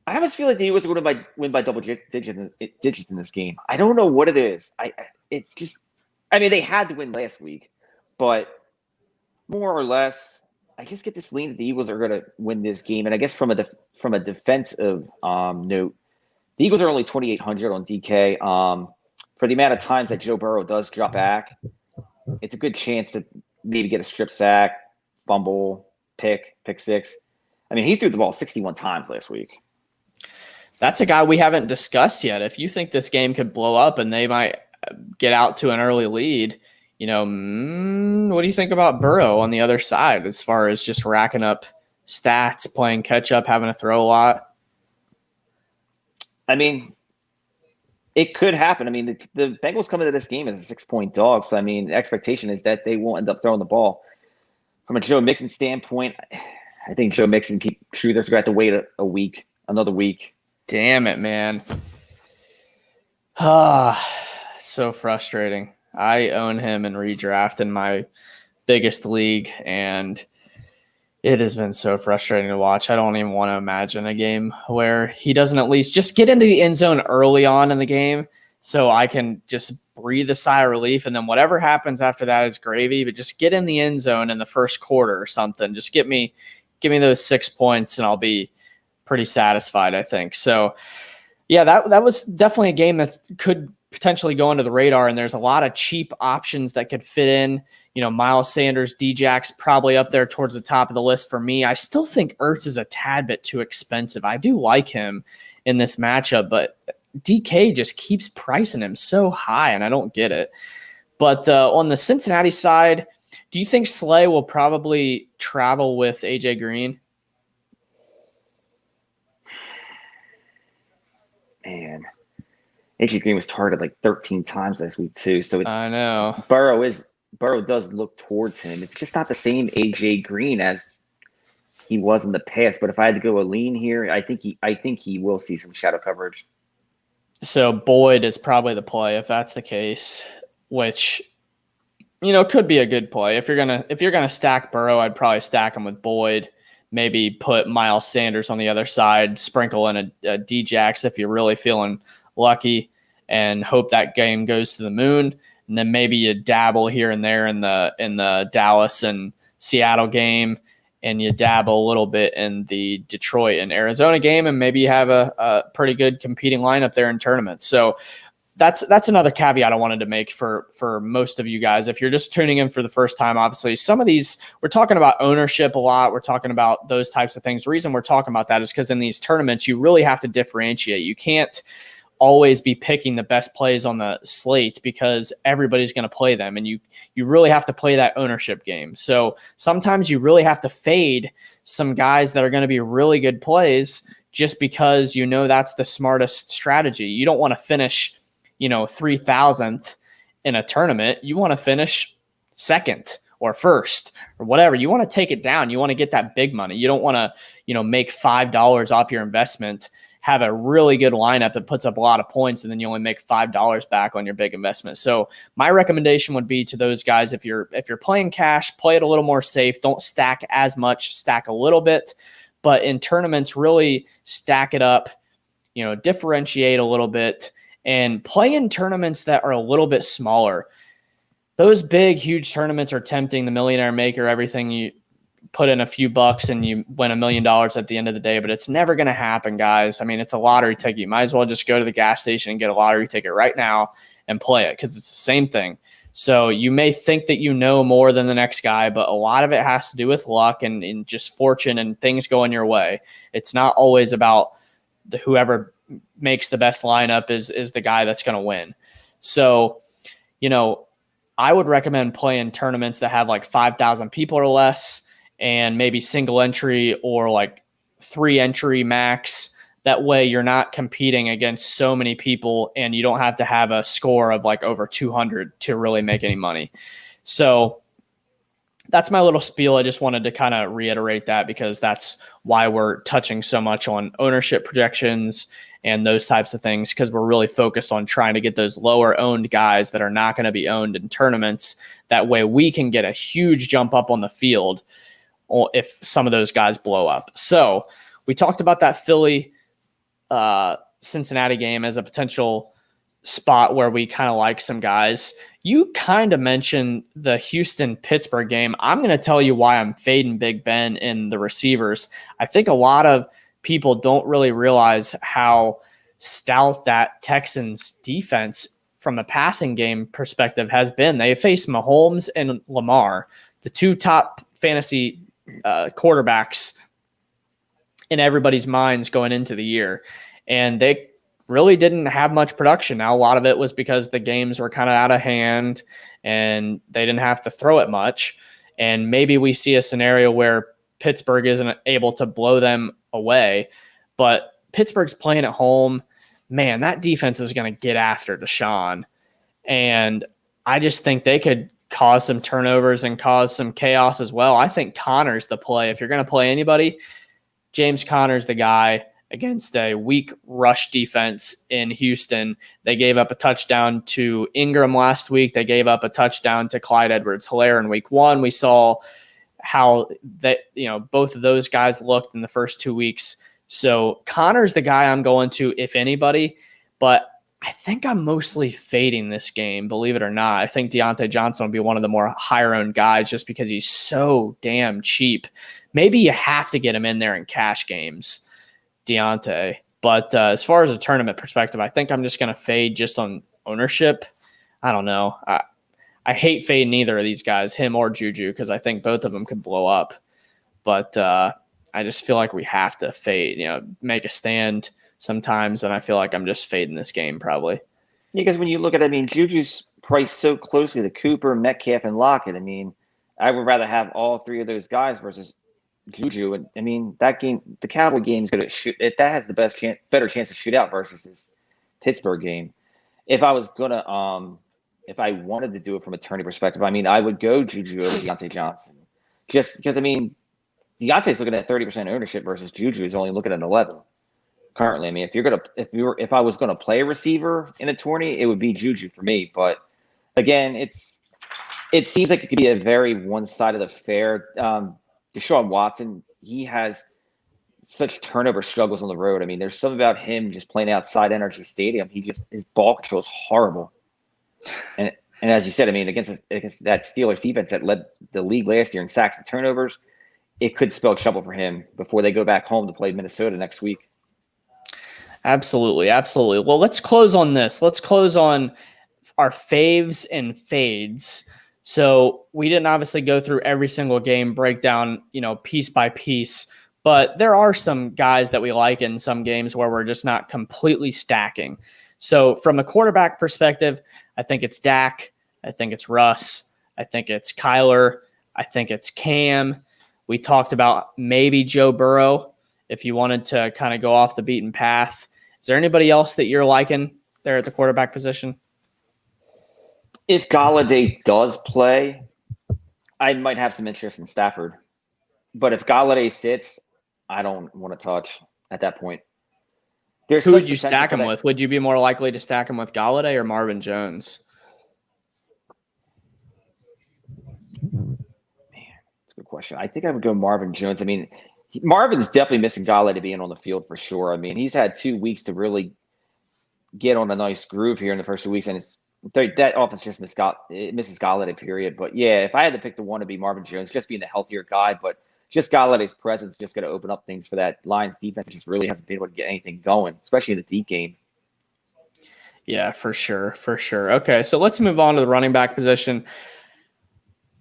I always feel like the Eagles are going to win by double digits in this game. I don't know what it is. It's just, I mean, they had to win last week, but more or less, I just get this lean that the Eagles are going to win this game. And I guess from a defensive note, the Eagles are only 2,800 on DK. For the amount of times that Joe Burrow does drop back, it's a good chance to maybe get a strip sack, fumble, pick six. I mean, he threw the ball 61 times last week. That's a guy we haven't discussed yet. If you think this game could blow up and they might get out to an early lead, what do you think about Burrow on the other side as far as just racking up stats, playing catch up, having to throw a lot? I mean, it could happen. I mean, the Bengals come into this game as a 6-point dog. So, I mean, the expectation is that they won't end up throwing the ball. From a Joe Mixon standpoint, I think Joe Mixon, Truthers are going to have to wait another week. Damn it, man. So frustrating. I own him in redraft in my biggest league, and it has been so frustrating to watch. I don't even want to imagine a game where he doesn't at least just get into the end zone early on in the game so I can just breathe a sigh of relief, and then whatever happens after that is gravy, but just get in the end zone in the first quarter or something. Just give me those 6 points, and I'll be pretty satisfied, I think. So, yeah, that was definitely a game that could potentially go under the radar, and there's a lot of cheap options that could fit in. Miles Sanders, D-Jack's probably up there towards the top of the list for me. I still think Ertz is a tad bit too expensive. I do like him in this matchup, but DK just keeps pricing him so high, and I don't get it. But on the Cincinnati side, do you think Slay will probably travel with AJ Green? Man, AJ Green was targeted like 13 times last week too. So I know Burrow does look towards him. It's just not the same AJ Green as he was in the past. But if I had to go a lean here, I think he will see some shadow coverage. So Boyd is probably the play if that's the case, which could be a good play. If you're gonna stack Burrow, I'd probably stack him with Boyd. Maybe put Miles Sanders on the other side, sprinkle in a D-Jax if you're really feeling lucky, and hope that game goes to the moon. And then maybe you dabble here and there in the Dallas and Seattle game, and you dabble a little bit in the Detroit and Arizona game, and maybe you have a pretty good competing lineup there in tournaments. So that's another caveat I wanted to make for most of you guys. If you're just tuning in for the first time, obviously some of these, we're talking about ownership a lot. We're talking about those types of things. The reason we're talking about that is because in these tournaments, you really have to differentiate. You can't always be picking the best plays on the slate because everybody's going to play them, and you really have to play that ownership game. So sometimes you really have to fade some guys that are going to be really good plays just because that's the smartest strategy. You don't want to finish 3,000th in a tournament. You want to finish second or first or whatever. You want to take it down. You want to get that big money. You don't want to, make $5 off your investment, have a really good lineup that puts up a lot of points, and then you only make $5 back on your big investment. So my recommendation would be to those guys, if you're playing cash, play it a little more safe. Don't stack as much, stack a little bit, but in tournaments, really stack it up, differentiate a little bit, and play in tournaments that are a little bit smaller. Those big, huge tournaments are tempting. The Millionaire Maker, everything, you put in a few bucks and you win $1 million at the end of the day, but it's never going to happen, guys. I mean, it's a lottery ticket. You might as well just go to the gas station and get a lottery ticket right now and play it because it's the same thing. So you may think that you know more than the next guy, but a lot of it has to do with luck and just fortune and things going your way. It's not always about whoever makes the best lineup is the guy that's going to win. So, I would recommend playing tournaments that have like 5,000 people or less, and maybe single entry or like 3 entry max. That way you're not competing against so many people and you don't have to have a score of like over 200 to really make any money. So that's my little spiel. I just wanted to kind of reiterate that because that's why we're touching so much on ownership projections and those types of things, because we're really focused on trying to get those lower owned guys that are not going to be owned in tournaments. That way we can get a huge jump up on the field if some of those guys blow up. So we talked about that Philly Cincinnati game as a potential spot where we kind of like some guys. You kind of mentioned the Houston-Pittsburgh game. I'm going to tell you why I'm fading Big Ben in the receivers. I think a lot of people don't really realize how stout that Texans defense from a passing game perspective has been. They faced Mahomes and Lamar, the two top fantasy quarterbacks in everybody's minds going into the year. And they really didn't have much production. Now, a lot of it was because the games were kind of out of hand and they didn't have to throw it much. And maybe we see a scenario where Pittsburgh isn't able to blow them away, but Pittsburgh's playing at home. Man, that defense is going to get after Deshaun. And I just think they could cause some turnovers and cause some chaos as well. I think Connor's the play. If you're going to play anybody, James Conner's the guy against a weak rush defense in Houston. They gave up a touchdown to Ingram last week. They gave up a touchdown to Clyde Edwards-Helaire in week 1. We saw how that, both of those guys looked in the first 2 weeks. So Connor's the guy I'm going to, if anybody, but I think I'm mostly fading this game, believe it or not. I think Deontay Johnson will be one of the more higher owned guys just because he's so damn cheap. Maybe you have to get him in there in cash games, Deontay. But as far as a tournament perspective, I think I'm just going to fade just on ownership. I don't know. I hate fading either of these guys, him or Juju, because I think both of them could blow up. But I just feel like we have to fade, make a stand sometimes, and I feel like I'm just fading this game probably. Yeah, because when you look at it, Juju's priced so closely to Cooper, Metcalf, and Lockett. I would rather have all three of those guys versus Juju. And that game, the Cowboy game is going to shoot. That has the better chance to shoot out versus this Pittsburgh game. If I was gonna, if I wanted to do it from a tourney perspective, I would go Juju over Deontay Johnson, just because Deontay's looking at 30% ownership versus Juju is only looking at 11 currently. If I was gonna play a receiver in a tourney, it would be Juju for me. But again, it seems like it could be a very one-sided affair. Deshaun Watson, he has such turnover struggles on the road. There's something about him just playing outside Energy Stadium. His ball control is horrible. And as you said, against that Steelers defense that led the league last year in sacks and turnovers, it could spell trouble for him before they go back home to play Minnesota next week. Absolutely. Absolutely. Well, let's close on this. Let's close on our faves and fades. So we didn't obviously go through every single game breakdown, piece by piece, but there are some guys that we like in some games where we're just not completely stacking. So from a quarterback perspective, I think it's Dak. I think it's Russ. I think it's Kyler. I think it's Cam. We talked about maybe Joe Burrow if you wanted to kind of go off the beaten path. Is there anybody else that you're liking there at the quarterback position? If Golladay does play, I might have some interest in Stafford. But if Golladay sits, I don't want to touch at that point. Who would you stack him with? Would you be more likely to stack him with Golladay or Marvin Jones? Man, that's a good question. I think I would go Marvin Jones. Marvin's definitely missing Golladay being on the field for sure. He's had 2 weeks to really get on a nice groove here in the first 2 weeks, and that offense just misses Golladay, period. But yeah, if I had to pick the one, to be Marvin Jones, just being the healthier guy, but just Galladay's presence just going to open up things for that Lions defense. Just really hasn't been able to get anything going, especially in the deep game. Yeah, for sure. Okay, so let's move on to the running back position.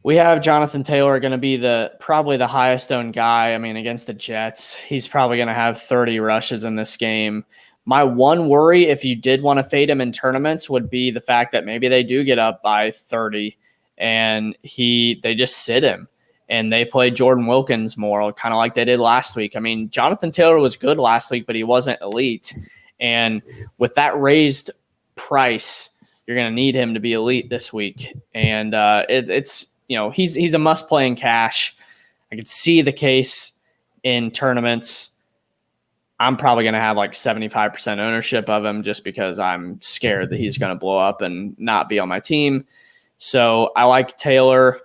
We have Jonathan Taylor going to be probably the highest owned guy. Against the Jets, he's probably going to have 30 rushes in this game. My one worry, if you did want to fade him in tournaments, would be the fact that maybe they do get up by 30 and they just sit him. and they play Jordan Wilkins more, kind of like they did last week. I mean, Jonathan Taylor was good last week, but he wasn't elite. And with that raised price, you're going to need him to be elite this week. And it's he's a must play in cash. I could see the case in tournaments. I'm probably going to have like 75% ownership of him just because I'm scared that he's going to blow up and not be on my team. So I like Taylor.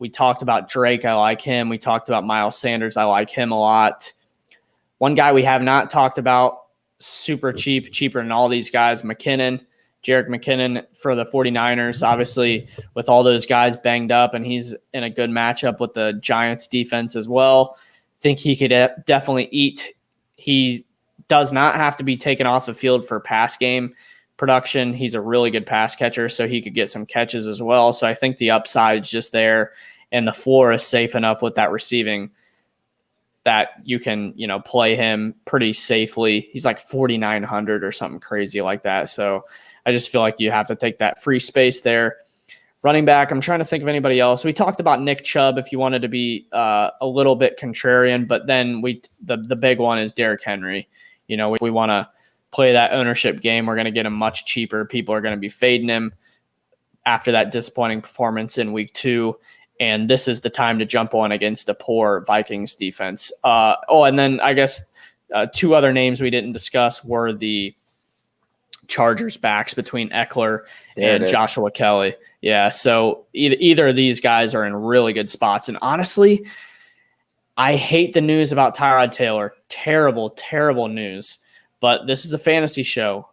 We talked about Drake. I like him. We talked about Miles Sanders. I like him a lot. One guy we have not talked about, super cheap, cheaper than all these guys, Jerick McKinnon for the 49ers, obviously with all those guys banged up, and he's in a good matchup with the Giants defense as well. Think he could definitely eat. He does not have to be taken off the field for pass game production. He's a really good pass catcher, so he could get some catches as well. So I think the upside is just there, and the floor is safe enough with that receiving that you can, play him pretty safely. He's like 4,900 or something crazy like that. So I just feel like you have to take that free space there. Running back, I'm trying to think of anybody else. We talked about Nick Chubb if you wanted to be a little bit contrarian, but then the big one is Derrick Henry. We want to play that ownership game. We're going to get him much cheaper. People are going to be fading him after that disappointing performance in week 2. And this is the time to jump on against a poor Vikings defense. And then I guess 2 other names we didn't discuss were the Chargers backs between Eckler and Joshua Kelly. Yeah, so either of these guys are in really good spots. And honestly, I hate the news about Tyrod Taylor. Terrible, terrible news. But this is a fantasy show.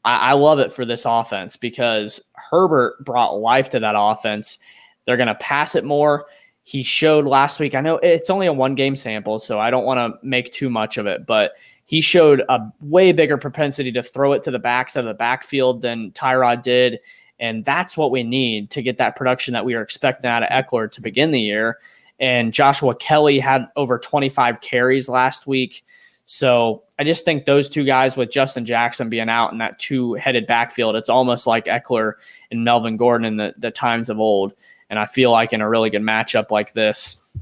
I love it for this offense because Herbert brought life to that offense. They're going to pass it more. He showed last week, I know it's only a 1-game sample, so I don't want to make too much of it, but he showed a way bigger propensity to throw it to the backs of the backfield than Tyrod did. And that's what we need to get that production that we are expecting out of Eckler to begin the year. And Joshua Kelly had over 25 carries last week. So I just think those 2 guys with Justin Jackson being out in that 2-headed backfield, it's almost like Eckler and Melvin Gordon in the times of old. And I feel like in a really good matchup like this,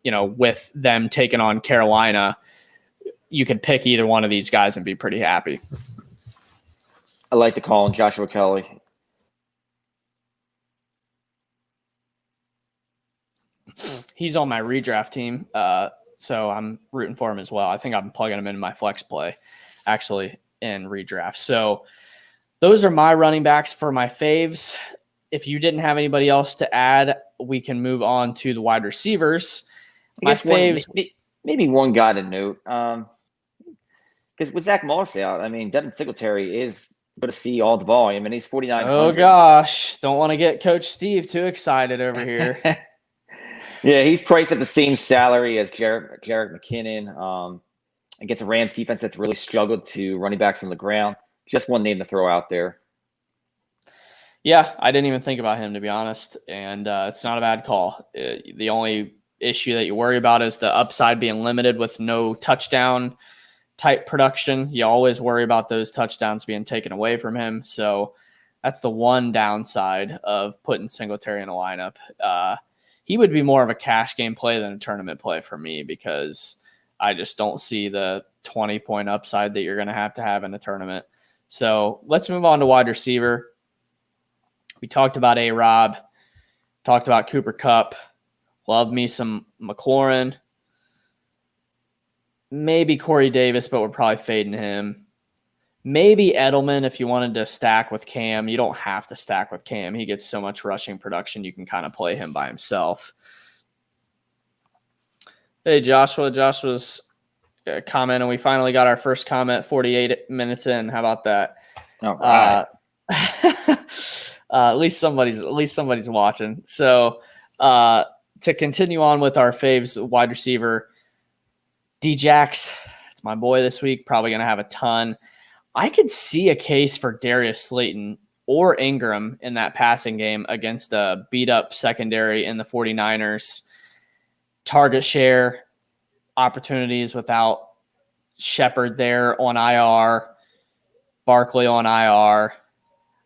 with them taking on Carolina, you could pick either one of these guys and be pretty happy. I like the call on Joshua Kelly. He's on my redraft team, so I'm rooting for him as well. I think I'm plugging him into my flex play, actually, in redraft. So those are my running backs for my faves. If you didn't have anybody else to add, we can move on to the wide receivers. My faves. Maybe one guy to note. Because with Zach Moss out, I mean, Devin Singletary is going to see all the volume, and he's 4,900. Oh, gosh. Don't want to get Coach Steve too excited over here. Yeah, he's priced at the same salary as Jerick McKinnon. Against a Rams defense that's really struggled to running backs on the ground. Just one name to throw out there. Yeah, I didn't even think about him, to be honest, and it's not a bad call. The only issue that you worry about is the upside being limited with no touchdown type production. You always worry about those touchdowns being taken away from him, so that's the one downside of putting Singletary in a lineup. He would be more of a cash game play than a tournament play for me because I just don't see the 20-point upside that you're going to have in a tournament. So let's move on to wide receiver. We talked about A-Rob, talked about Cooper Kupp. Love me some McLaurin. Maybe Corey Davis, but we're probably fading him. Maybe Edelman if you wanted to stack with Cam. You don't have to stack with Cam. He gets so much rushing production, you can kind of play him by himself. Hey, Joshua. Joshua's commenting. We finally got our first comment 48 minutes in. How about that? All right. At least somebody's watching. So to continue on with our faves wide receiver, D-Jax, it's my boy this week, probably going to have a ton. I could see a case for Darius Slayton or Ingram in that passing game against a beat-up secondary in the 49ers. Target share opportunities without Shepard there on IR, Barkley on IR.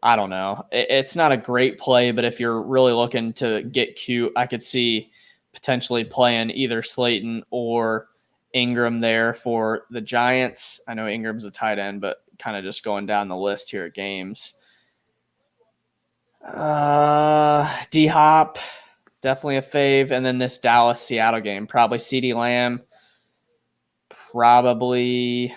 I don't know. It's not a great play, but if you're really looking to get cute, I could see potentially playing either Slayton or Ingram there for the Giants. I know Ingram's a tight end, but kind of just going down the list here at games. D-Hop, definitely a fave. And then this Dallas-Seattle game, probably CeeDee Lamb, probably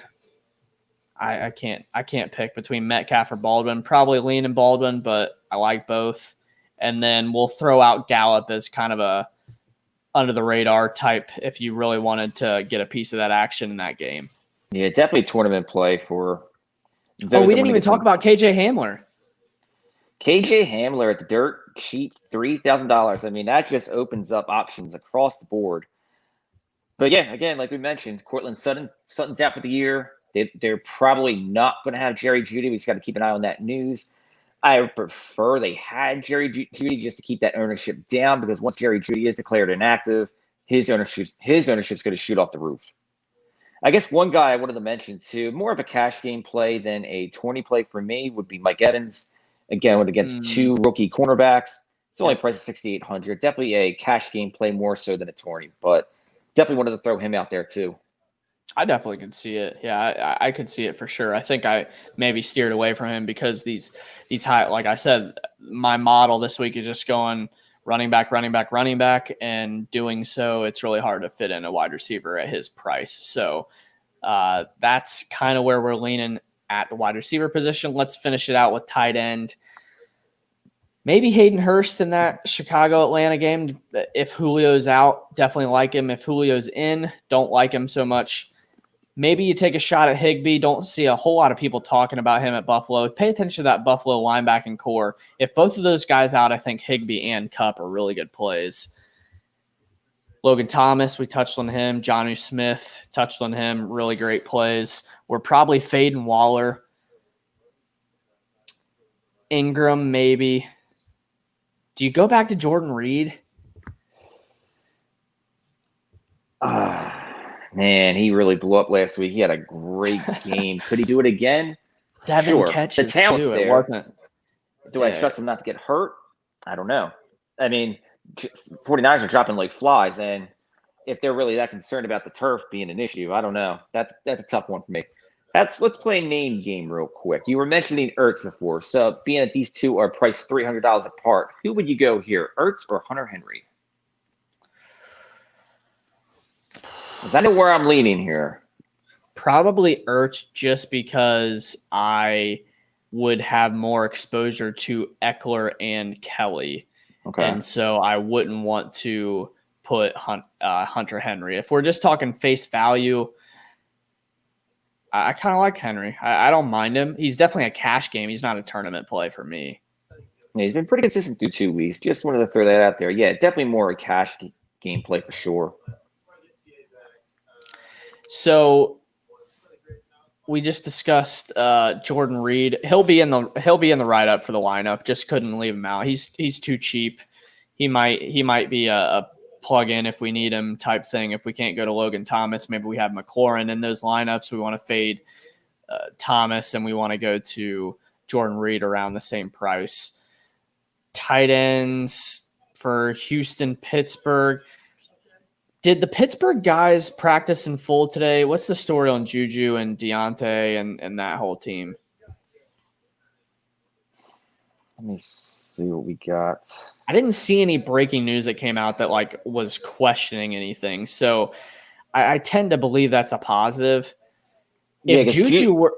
I can't pick between Metcalf or Baldwin. Probably leaning Baldwin, but I like both. And then we'll throw out Gallup as kind of a under the radar type if you really wanted to get a piece of that action in that game. Yeah, definitely tournament play for Oh, we didn't even talk about KJ Hamler. KJ Hamler at the dirt cheap $3,000. I mean, that just opens up options across the board. But yeah, again, like we mentioned, Cortland Sutton's out for the year. They're probably not going to have Jerry Jeudy. We just got to keep an eye on that news. I prefer they had Jerry Jeudy just to keep that ownership down, because once Jerry Jeudy is declared inactive, his ownership's going to shoot off the roof. I guess one guy I wanted to mention too, more of a cash game play than a 20 play for me, would be Mike Evans. Again, against two rookie cornerbacks. It's only priced at $6,800. Definitely a cash game play more so than a tourney, but definitely wanted to throw him out there too. I definitely could see it. Yeah, I could see it for sure. I think I maybe steered away from him because these high, like I said, my model this week is just going running back, and doing so, it's really hard to fit in a wide receiver at his price. So that's kind of where we're leaning at the wide receiver position. Let's finish it out with tight end. Maybe Hayden Hurst in that Chicago-Atlanta game. If Julio's out, definitely like him. If Julio's in, don't like him so much. Maybe you take a shot at Higbee. Don't see a whole lot of people talking about him at Buffalo. Pay attention to that Buffalo linebacking core. If both of those guys out, I think Higbee and Kupp are really good plays. Logan Thomas, we touched on him. Jonnu Smith, touched on him. Really great plays. We're probably fading Waller. Ingram, maybe. Do you go back to Jordan Reed? Man, he really blew up last week. He had a great game. Could he do it again? 7 catches. The talent's too. there. It wasn't. Do I trust him not to get hurt? I don't know. I mean, 49ers are dropping like flies, and if they're really that concerned about the turf being an issue, I don't know. That's a tough one for me. Let's play a name game real quick. You were mentioning Ertz before, so being that these two are priced $300 apart, who would you go here, Ertz or Hunter Henry? Because I know where I'm leaning here. Probably Ertz, just because I would have more exposure to Eckler and Kelly. Okay. And so I wouldn't want to put Hunter Henry. If we're just talking face value, I kind of like Henry. I don't mind him. He's definitely a cash game. He's not a tournament play for me. Yeah, he's been pretty consistent through 2 weeks. Just wanted to throw that out there. Yeah, definitely more a cash game play for sure. So we just discussed Jordan Reed. He'll be in the write up for the lineup. Just couldn't leave him out. He's too cheap. He might be a plug in if we need him type thing. If we can't go to Logan Thomas, maybe we have McLaurin in those lineups. We want to fade Thomas and we want to go to Jordan Reed around the same price. Tight ends for Houston, Pittsburgh. Did the Pittsburgh guys practice in full today? What's the story on Juju and Deontay and that whole team? Let me see what we got. I didn't see any breaking news that came out that was questioning anything. So I tend to believe that's a positive. Yeah, if Juju were,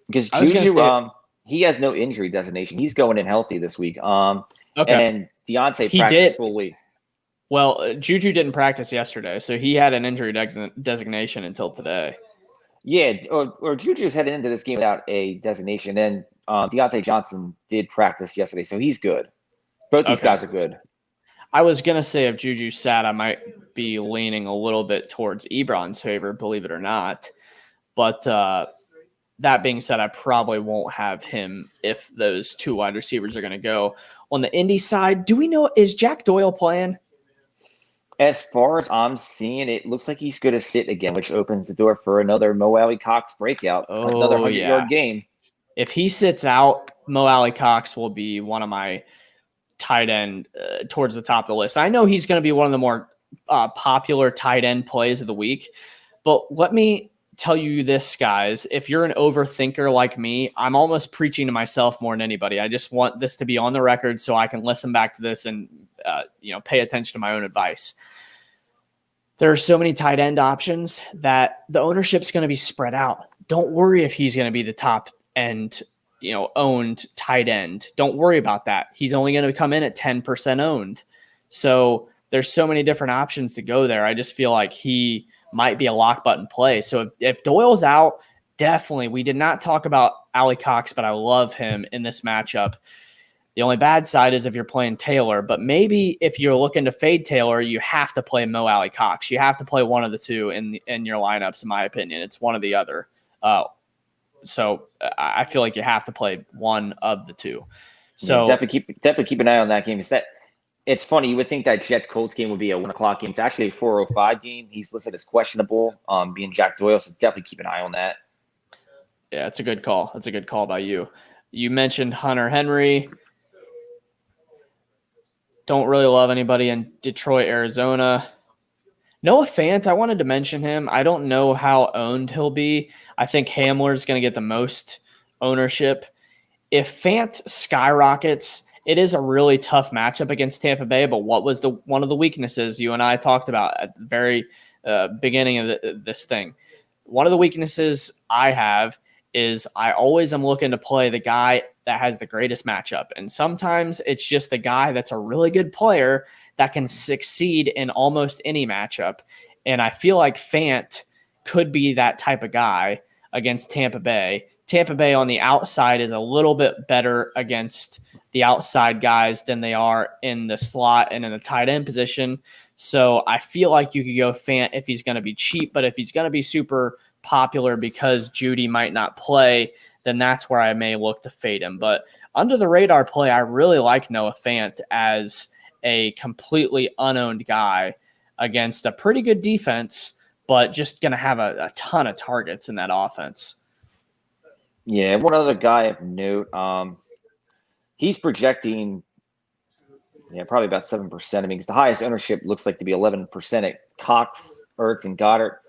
because Juju, he has no injury designation. He's going in healthy this week. Okay. And Deontay practiced fully. Well, Juju didn't practice yesterday, so he had an injury designation until today. Yeah, or Juju's headed into this game without a designation, and Deontay Johnson did practice yesterday, so he's good. Both these guys are good. I was going to say if Juju sat, I might be leaning a little bit towards Ebron's favor, believe it or not. But that being said, I probably won't have him if those two wide receivers are going to go. On the Indy side, do we know, is Jack Doyle playing? As far as I'm seeing, it looks like he's going to sit again, which opens the door for another Mo Alley Cox breakout, another 100-yard game. If he sits out, Mo Alley Cox will be one of my tight end towards the top of the list. I know he's going to be one of the more popular tight end plays of the week, but let me tell you this, guys. If you're an overthinker like me, I'm almost preaching to myself more than anybody. I just want this to be on the record so I can listen back to this and pay attention to my own advice. There are so many tight end options that the ownership's going to be spread out. Don't worry if he's going to be the top end, owned tight end. Don't worry about that. He's only going to come in at 10% owned. So there's so many different options to go there. I just feel like he might be a lock button play. So if Doyle's out, definitely. We did not talk about Alley Cox, but I love him in this matchup. The only bad side is if you're playing Taylor, but maybe if you're looking to fade Taylor, you have to play Mo Alley Cox. You have to play one of the two in your lineups, in my opinion. It's one or the other. So I feel like you have to play one of the two. So yeah, definitely keep an eye on that game. It's funny. You would think that Jets Colts game would be a 1:00 game. It's actually a 4:05 game. He's listed as questionable, being Jack Doyle. So definitely keep an eye on that. Yeah, it's a good call. It's a good call by you. You mentioned Hunter Henry. Don't really love anybody in Detroit, Arizona. Noah Fant, I wanted to mention him. I don't know how owned he'll be. I think Hamler's going to get the most ownership. If Fant skyrockets, it is a really tough matchup against Tampa Bay, but what was one of the weaknesses you and I talked about at the very beginning of this thing? One of the weaknesses I have is I always am looking to play the guy that has the greatest matchup. And sometimes it's just the guy that's a really good player that can succeed in almost any matchup. And I feel like Fant could be that type of guy against Tampa Bay. Tampa Bay on the outside is a little bit better against the outside guys than they are in the slot and in the tight end position. So I feel like you could go Fant if he's going to be cheap, but if he's going to be super popular because Judy might not play, then that's where I may look to fade him. But under the radar play, I really like Noah Fant as a completely unowned guy against a pretty good defense, but just going to have a ton of targets in that offense. Yeah, one other guy of note, he's projecting probably about 7%. I mean, because the highest ownership looks like to be 11% at Cox, Ertz, and Goddard.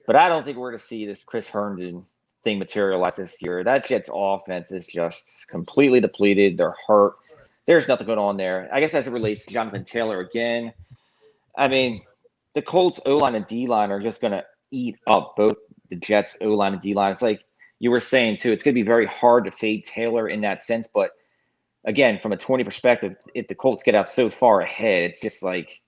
But I don't think we're going to see this Chris Herndon thing materialize this year. That Jets offense is just completely depleted. They're hurt. There's nothing going on there. I guess as it relates to Jonathan Taylor again, I mean, the Colts O-line and D-line are just going to eat up both the Jets O-line and D-line. It's like you were saying, too, it's going to be very hard to fade Taylor in that sense. But, again, from a 20 perspective, if the Colts get out so far ahead, it's just like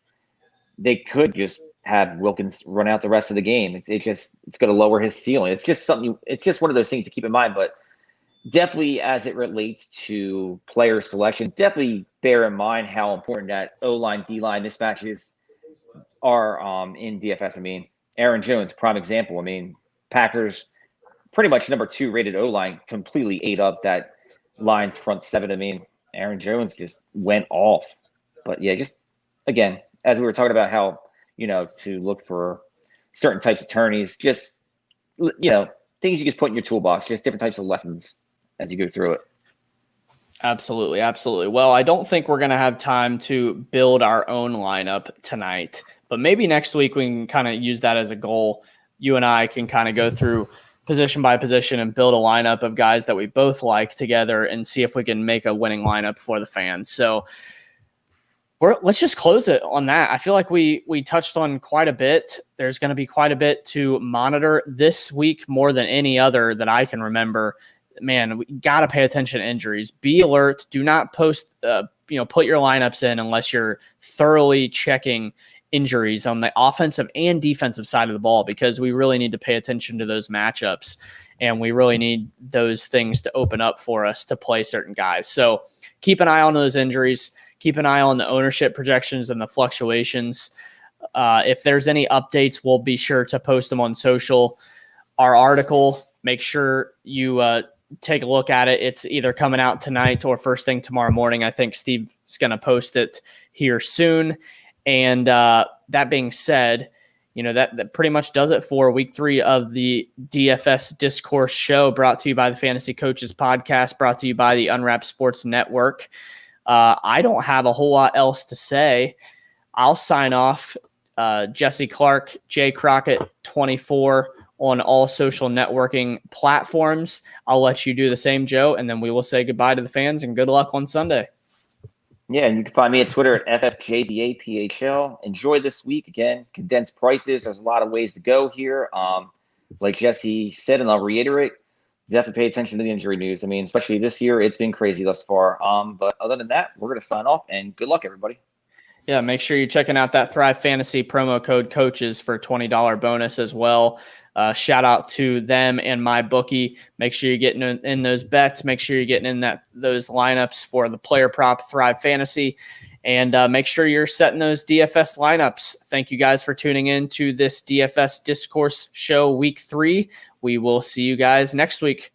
they could just have Wilkins run out the rest of the game. It's going to lower his ceiling. It's just something. It's just one of those things to keep in mind. But definitely, as it relates to player selection, definitely bear in mind how important that O-line D-line mismatches are in DFS. I mean, Aaron Jones, prime example. I mean, Packers pretty much number 2 rated O-line completely ate up that Lions front 7. I mean, Aaron Jones just went off. But yeah, just again, as we were talking about how, to look for certain types of tourneys, just, things you just put in your toolbox, just different types of lessons as you go through it. Absolutely. Absolutely. Well, I don't think we're going to have time to build our own lineup tonight, but maybe next week we can kind of use that as a goal. You and I can kind of go through position by position and build a lineup of guys that we both like together and see if we can make a winning lineup for the fans. So let's just close it on that. I feel like we touched on quite a bit. There's going to be quite a bit to monitor this week more than any other that I can remember. Man, we got to pay attention to injuries. Be alert. Do not put your lineups in unless you're thoroughly checking injuries on the offensive and defensive side of the ball, because we really need to pay attention to those matchups, and we really need those things to open up for us to play certain guys. So keep an eye on those injuries. Keep an eye on the ownership projections and the fluctuations. If there's any updates, we'll be sure to post them on social. Our article, make sure you take a look at it. It's either coming out tonight or first thing tomorrow morning. I think Steve's going to post it here soon. And that being said, that pretty much does it for week 3 of the DFS Discourse show, brought to you by the Fantasy Coaches Podcast, brought to you by the Unwrapped Sports Network. I don't have a whole lot else to say. I'll sign off. Jesse Clark, Jay Crockett 24 on all social networking platforms. I'll let you do the same, Joe, and then we will say goodbye to the fans and good luck on Sunday. Yeah, and you can find me at Twitter at FFJDAPHL. Enjoy this week. Again, condensed prices. There's a lot of ways to go here. Like Jesse said, and I'll reiterate, definitely pay attention to the injury news. I mean, especially this year, it's been crazy thus far. But other than that, we're going to sign off, and good luck, everybody. Yeah, make sure you're checking out that Thrive Fantasy promo code coaches for $20 bonus as well. Shout out to them and my bookie. Make sure you're getting in those bets. Make sure you're getting in those lineups for the player prop Thrive Fantasy, and make sure you're setting those DFS lineups. Thank you guys for tuning in to this DFS Discourse show week 3. We will see you guys next week.